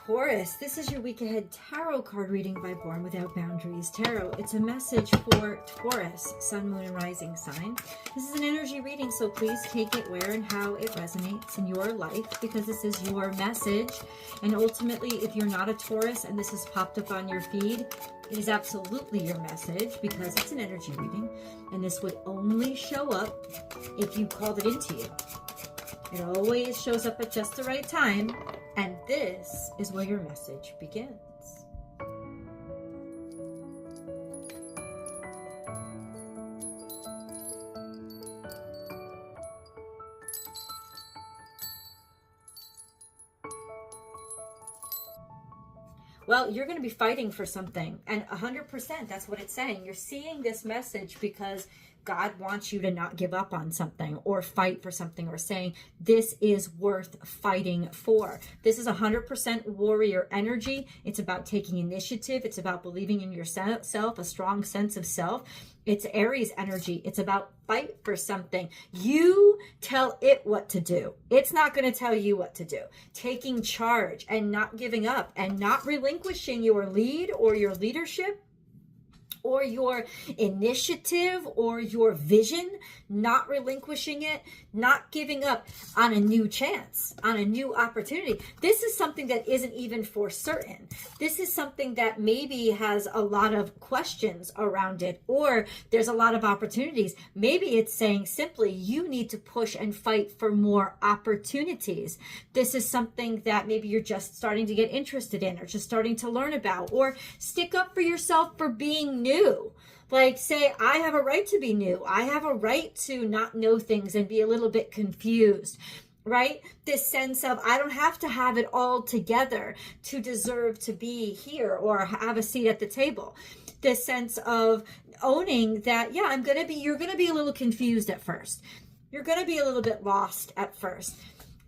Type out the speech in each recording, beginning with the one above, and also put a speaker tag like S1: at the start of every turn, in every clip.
S1: Taurus, this is your week ahead tarot card reading by Born Without Boundaries Tarot. It's a message for Taurus, sun, moon, and rising sign. This is an energy reading, so please take it where and how it resonates in your life, because this is your message. And ultimately, if you're not a Taurus and this has popped up on your feed, it is absolutely your message, because it's an energy reading, and this would only show up if you called it into you. It always shows up at just the right time, and this is where your message begins. Well, you're going to be fighting for something, and 100%, that's what it's saying. You're seeing this message because God wants you to not give up on something or fight for something, or saying this is worth fighting for. This is 100% warrior energy. It's about taking initiative. It's about believing in yourself, a strong sense of self. It's Aries energy. It's about fight for something. You tell it what to do. It's not going to tell you what to do. Taking charge and not giving up and not relinquishing your lead or your leadership or your initiative or your vision, not relinquishing it, not giving up on a new chance, on a new opportunity. This is something that isn't even for certain. This is something that maybe has a lot of questions around it, or there's a lot of opportunities. Maybe it's saying simply, you need to push and fight for more opportunities. This is something that maybe you're just starting to get interested in, or just starting to learn about, or stick up for yourself for being new. Like, say, I have a right to be new. I have a right to not know things and be a little bit confused, right? This sense of, I don't have to have it all together to deserve to be here or have a seat at the table. This sense of owning that, yeah, you're going to be a little confused at first. You're going to be a little bit lost at first.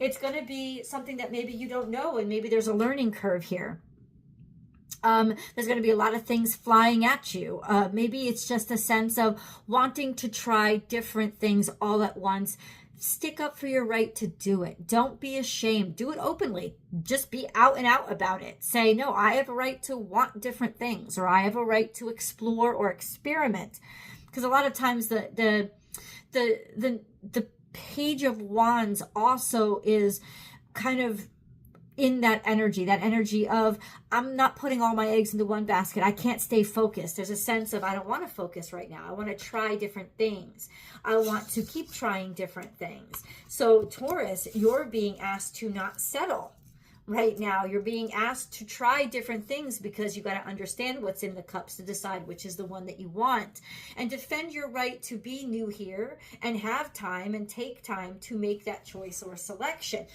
S1: It's going to be something that maybe you don't know, and maybe there's a learning curve here. There's going to be a lot of things flying at you. Maybe it's just a sense of wanting to try different things all at once. Stick up for your right to do it. Don't be ashamed. Do it openly. Just be out and out about it. Say, no, I have a right to want different things, or I have a right to explore or experiment. Because a lot of times the Page of Wands also is kind of in that energy of, I'm not putting all my eggs into one basket. I can't stay focused. There's a sense of, I don't want to focus right now. I want to try different things. I want to keep trying different things. So Taurus, you're being asked to not settle right now. You're being asked to try different things, because you got to understand what's in the cups to decide which is the one that you want, and defend your right to be new here and have time and take time to make that choice or selection.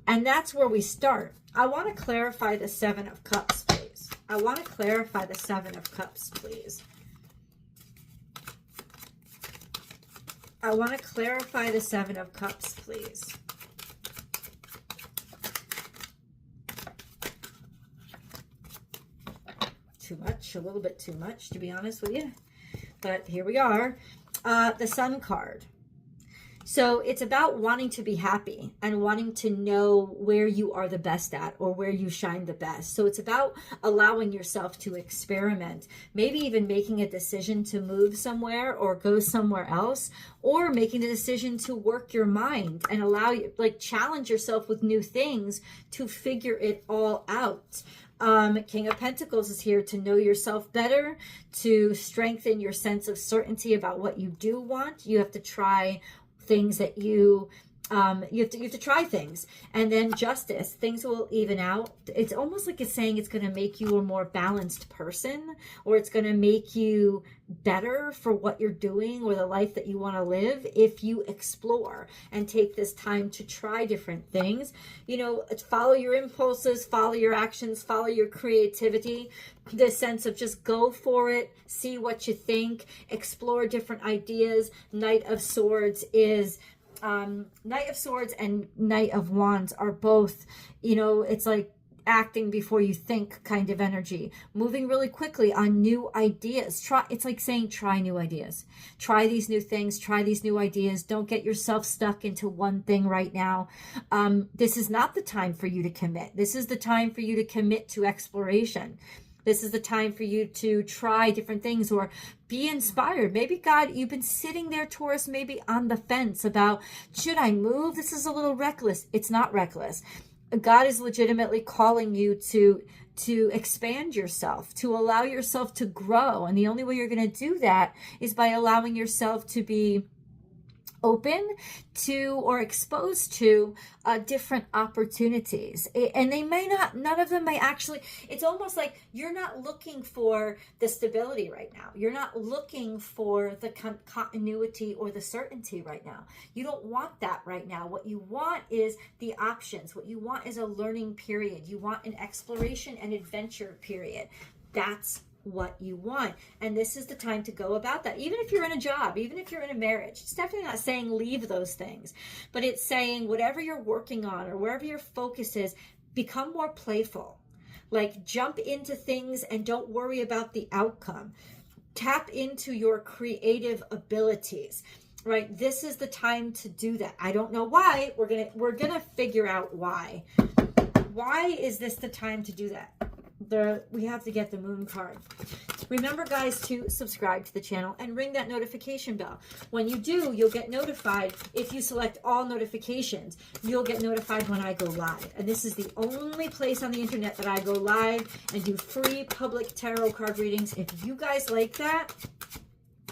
S1: And that's where we start. I want to clarify the Seven of Cups, please. I want to clarify the Seven of Cups, please. I want to clarify the Seven of Cups, please. Too much, a little bit too much, to be honest with you. But here we are. The Sun card. So it's about wanting to be happy and wanting to know where you are the best at, or where you shine the best. So it's about allowing yourself to experiment, maybe even making a decision to move somewhere or go somewhere else, or making the decision to work your mind and allow you, like, challenge yourself with new things to figure it all out. King of Pentacles is here to know yourself better, to strengthen your sense of certainty about what you do want. You have to try things that you have to try things. And then Justice, things will even out. It's almost like it's saying it's going to make you a more balanced person, or it's going to make you better for what you're doing or the life that you want to live if you explore and take this time to try different things. You know, follow your impulses, follow your actions, follow your creativity. This sense of just go for it, see what you think, explore different ideas. Knight of Swords is Knight of Swords and Knight of Wands are both, you know, it's like acting before you think kind of energy, moving really quickly on new ideas. It's like saying, try new ideas, try these new things, try these new ideas. Don't get yourself stuck into one thing right now. This is not the time for you to commit. This is the time for you to commit to exploration. This is the time for you to try different things or be inspired. Maybe God, you've been sitting there, Taurus, maybe on the fence about, should I move? This is a little reckless. It's not reckless. God is legitimately calling you to expand yourself, to allow yourself to grow. And the only way you're going to do that is by allowing yourself to be open to or exposed to different opportunities. And they may not, none of them may actually, it's almost like you're not looking for the stability right now. You're not looking for the continuity or the certainty right now. You don't want that right now. What you want is the options. What you want is a learning period. You want an exploration and adventure period. That's what you want. And this is the time to go about that. Even if you're in a job, even if you're in a marriage, it's definitely not saying leave those things, but it's saying whatever you're working on or wherever your focus is, become more playful. Like jump into things and don't worry about the outcome. Tap into your creative abilities. Right? This is the time to do that. I don't know why. We're gonna figure out why. Why is this the time to do that? We have to get the moon card. Remember, guys, to subscribe to the channel and ring that notification bell. When you do, you'll get notified. If you select all notifications, you'll get notified when I go live. And this is the only place on the internet that I go live and do free public tarot card readings. If you guys like that,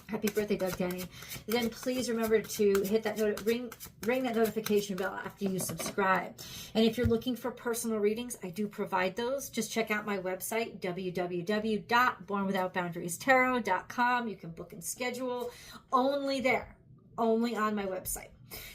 S1: happy birthday, Doug Denny. Then please remember to hit that ring that notification bell after you subscribe. And if you're looking for personal readings, I do provide those. Just check out my website, www.bornwithoutboundariestarot.com. You can book and schedule only there, only on my website.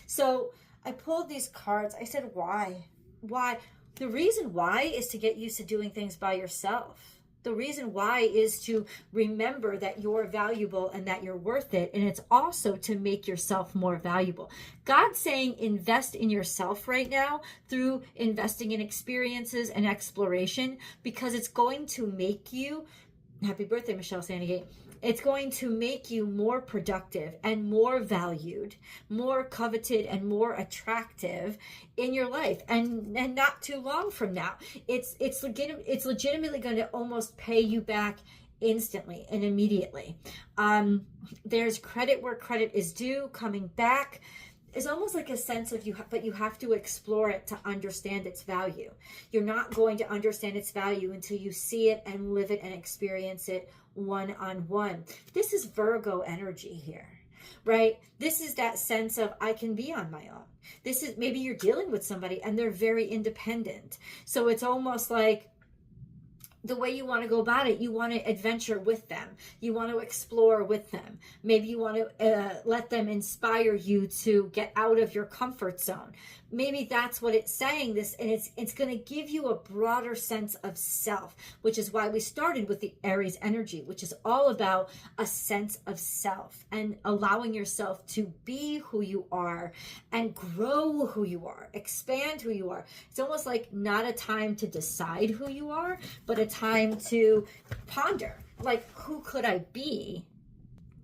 S1: So I pulled these cards. I said, why? Why? The reason why is to get used to doing things by yourself. The reason why is to remember that you're valuable and that you're worth it. And it's also to make yourself more valuable. God's saying invest in yourself right now through investing in experiences and exploration, because it's going to make you, happy birthday, Michelle Sandygate. It's going to make you more productive and more valued, more coveted and more attractive in your life. And not too long from now, it's legitimately going to almost pay you back instantly and immediately. There's credit where credit is due, coming back. It's almost like a sense of but you have to explore it to understand its value. You're not going to understand its value until you see it and live it and experience it one-on-one. This is Virgo energy here, right? This is that sense of I can be on my own. This is, maybe you're dealing with somebody and they're very independent. So it's almost like the way you want to go about it, you want to adventure with them. You want to explore with them. Maybe you want to let them inspire you to get out of your comfort zone. Maybe that's what it's saying, this, and it's going to give you a broader sense of self, which is why we started with the Aries energy, which is all about a sense of self and allowing yourself to be who you are and grow who you are, expand who you are. It's almost like not a time to decide who you are, but a time to ponder, like, who could I be?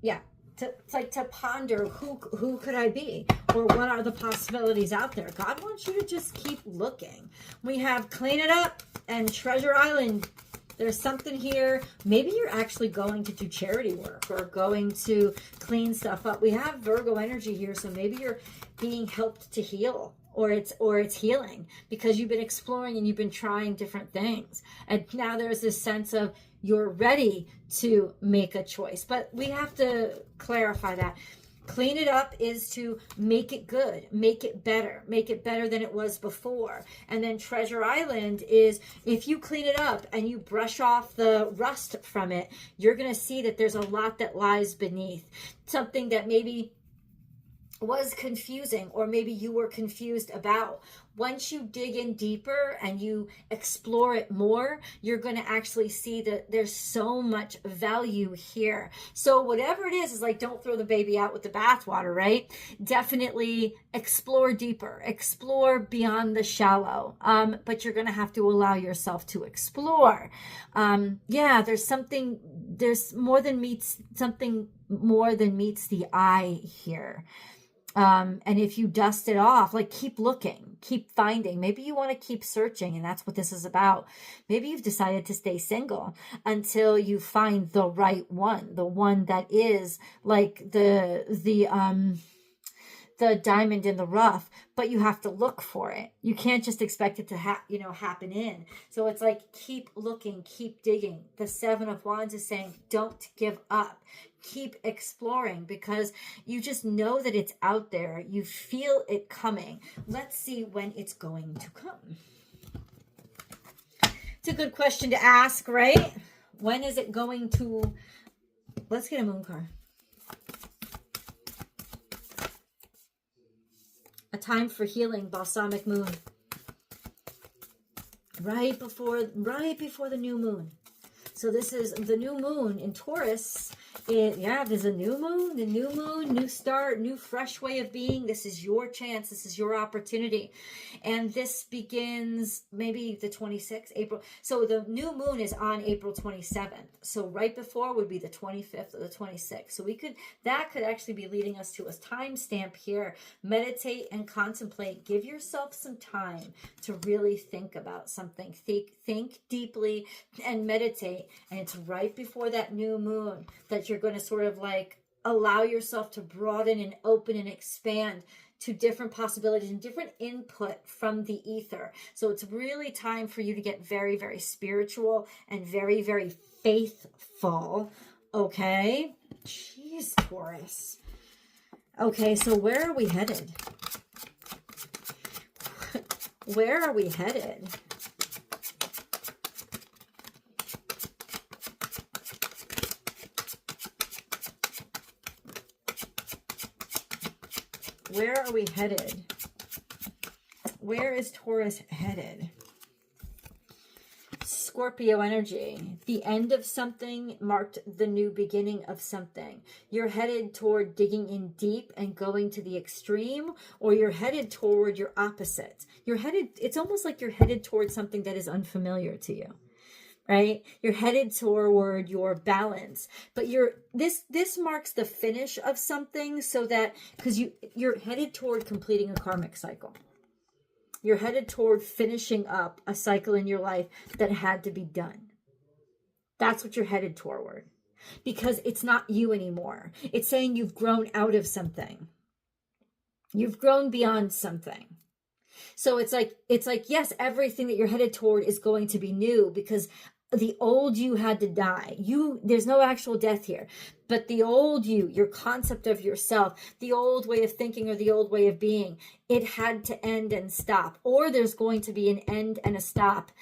S1: Yeah. It's like to ponder who could I be, or what are the possibilities out there. God wants you to just keep looking. We have Clean It Up and Treasure Island. There's something here. Maybe you're actually going to do charity work or going to clean stuff up. We have Virgo energy here, so maybe you're being helped to heal, or it's healing because you've been exploring and you've been trying different things. And now there's this sense of you're ready to make a choice. But we have to clarify that. Clean it up is to make it good, make it better than it was before. And then Treasure Island is, if you clean it up and you brush off the rust from it, you're going to see that there's a lot that lies beneath. Something that maybe was confusing, or maybe you were confused about. Once you dig in deeper and you explore it more, you're going to actually see that there's so much value here. So whatever it is like, don't throw the baby out with the bathwater, right? Definitely explore deeper, explore beyond the shallow. But you're going to have to allow yourself to explore. Yeah, there's more than meets the eye here. And if you dust it off, like, keep looking, keep finding. Maybe you want to keep searching, and that's what this is about. Maybe you've decided to stay single until you find the right one, the one that is like the diamond in the rough, but you have to look for it. You can't just expect it to happen in. So it's like, keep looking, keep digging. The Seven of Wands is saying, don't give up. Keep exploring, because you just know that it's out there. You feel it coming. Let's see when it's going to come. It's a good question to ask, right? When is it going to... Let's get a moon card. A time for healing, balsamic moon. Right before the new moon. So this is the new moon in Taurus. There's a new moon, new start, new fresh way of being. This is your chance. This is your opportunity. And this begins maybe the 26th, April. So the new moon is on April 27th. So right before would be the 25th or the 26th. So that could actually be leading us to a timestamp here. Meditate and contemplate. Give yourself some time to really think about something. Think deeply and meditate. And it's right before that new moon that you're going to sort of like allow yourself to broaden and open and expand to different possibilities and different input from the ether. So it's really time for you to get very, very spiritual and very, very faithful. Okay? Jeez, Taurus. Okay, so where are we headed? Where are we headed? Where are we headed? Where is Taurus headed? Scorpio energy. The end of something marked the new beginning of something. You're headed toward digging in deep and going to the extreme, or you're headed toward your opposite. It's almost like you're headed toward something that is unfamiliar to you. Right? You're headed toward your balance, but this marks the finish of something, so that, because you're headed toward completing a karmic cycle. You're headed toward finishing up a cycle in your life that had to be done. That's what you're headed toward, because it's not you anymore. It's saying you've grown out of something. You've grown beyond something. So it's like, yes, everything that you're headed toward is going to be new, because the old you had to die. There's no actual death here, but the old you, your concept of yourself, the old way of thinking or the old way of being, it had to end and stop, or there's going to be an end and a stop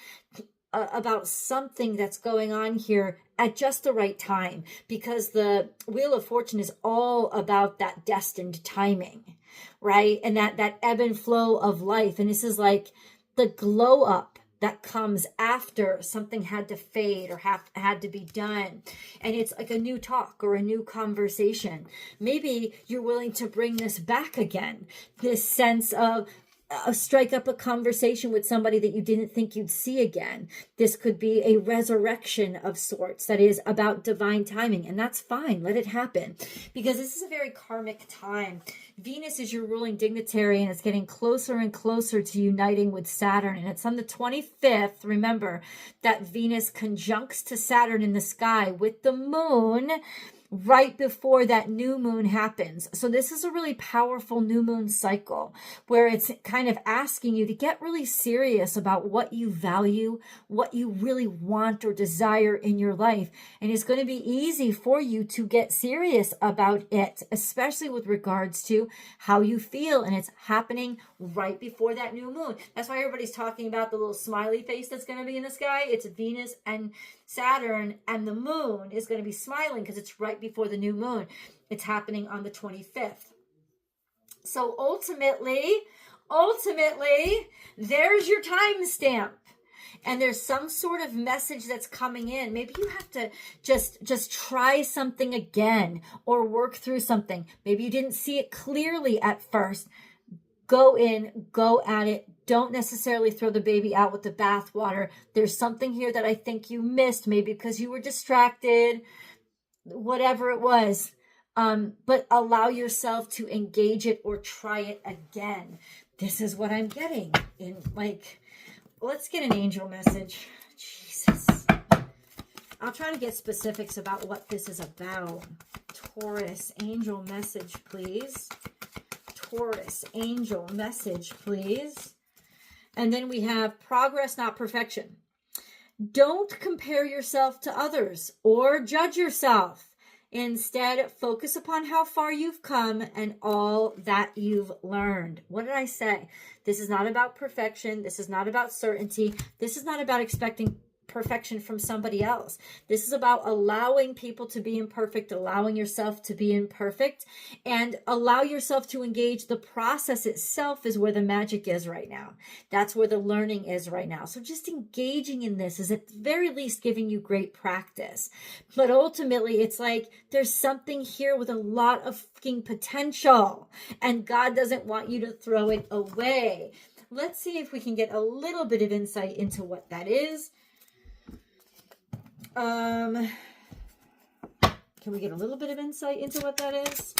S1: about something that's going on here at just the right time, because the Wheel of Fortune is all about that destined timing, right? And that ebb and flow of life. And this is like the glow up that comes after something had to fade or had to be done. And it's like a new talk or a new conversation. Maybe you're willing to bring this back again, this sense of strike up a conversation with somebody that you didn't think you'd see again. This could be a resurrection of sorts that is about divine timing, and that's fine. Let it happen, because this is a very karmic time. Venus is your ruling dignitary, and it's getting closer and closer to uniting with Saturn, and it's on the 25th. Remember that Venus conjuncts to Saturn in the sky with the moon right before that new moon happens. So this is a really powerful new moon cycle, where it's kind of asking you to get really serious about what you value, what you really want or desire in your life. And it's going to be easy for you to get serious about it, especially with regards to how you feel. And it's happening right before that new moon. That's why everybody's talking about the little smiley face that's going to be in the sky. It's Venus and Saturn, and the moon is going to be smiling because it's right before the new moon. It's happening on the 25th. So ultimately, there's your timestamp. And there's some sort of message that's coming in. Maybe you have to just try something again or work through something. Maybe you didn't see it clearly at first. Go in, go at it. Don't necessarily throw the baby out with the bathwater. There's something here that I think you missed, maybe because you were distracted, whatever it was. But allow yourself to engage it or try it again. This is what I'm getting in, like, let's get an angel message. Jesus. I'll try to get specifics about what this is about. Taurus, angel message, please. Taurus, angel message, please. And then we have progress, not perfection. Don't compare yourself to others or judge yourself. Instead, focus upon how far you've come and all that you've learned. What did I say? This is not about perfection. This is not about certainty. This is not about expecting perfection from somebody else. This is about allowing people to be imperfect, allowing yourself to be imperfect, and allow yourself to engage. The process itself is where the magic is right now. That's where the learning is right now. So just engaging in this is at the very least giving you great practice. But ultimately, it's like there's something here with a lot of fucking potential, and God doesn't want you to throw it away. Let's see if we can get a little bit of insight into what that is. Can we get a little bit of insight into what that is?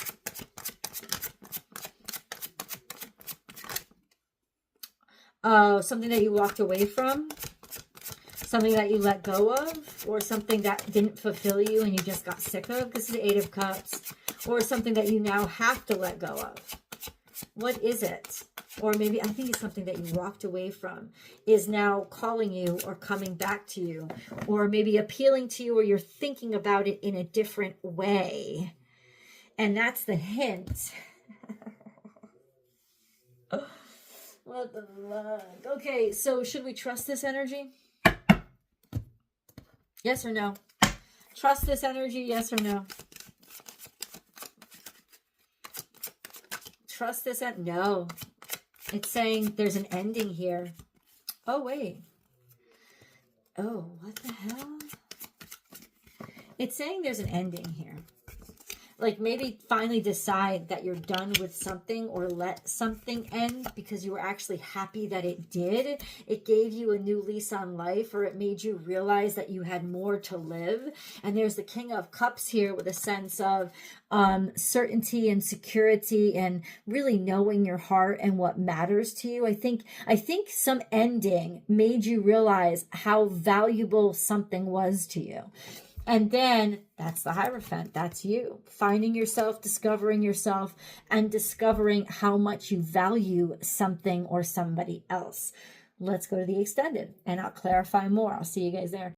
S1: Something that you walked away from, something that you let go of, or something that didn't fulfill you and you just got sick of. This is the Eight of Cups. Or something that you now have to let go of. What is it? Or maybe I think it's something that you walked away from is now calling you or coming back to you, or maybe appealing to you, or you're thinking about it in a different way. And that's the hint. What the fuck? Okay, so should we trust this energy? Yes or no? Trust this energy, yes or no? Trust this no. It's saying there's an ending here. Oh, wait. Oh, what the hell? It's saying there's an ending here. Like maybe finally decide that you're done with something or let something end because you were actually happy that it did. It gave you a new lease on life, or it made you realize that you had more to live. And there's the King of Cups here with a sense of certainty and security and really knowing your heart and what matters to you. I think some ending made you realize how valuable something was to you. And then that's the Hierophant. That's you finding yourself, discovering yourself, and discovering how much you value something or somebody else. Let's go to the extended and I'll clarify more. I'll see you guys there.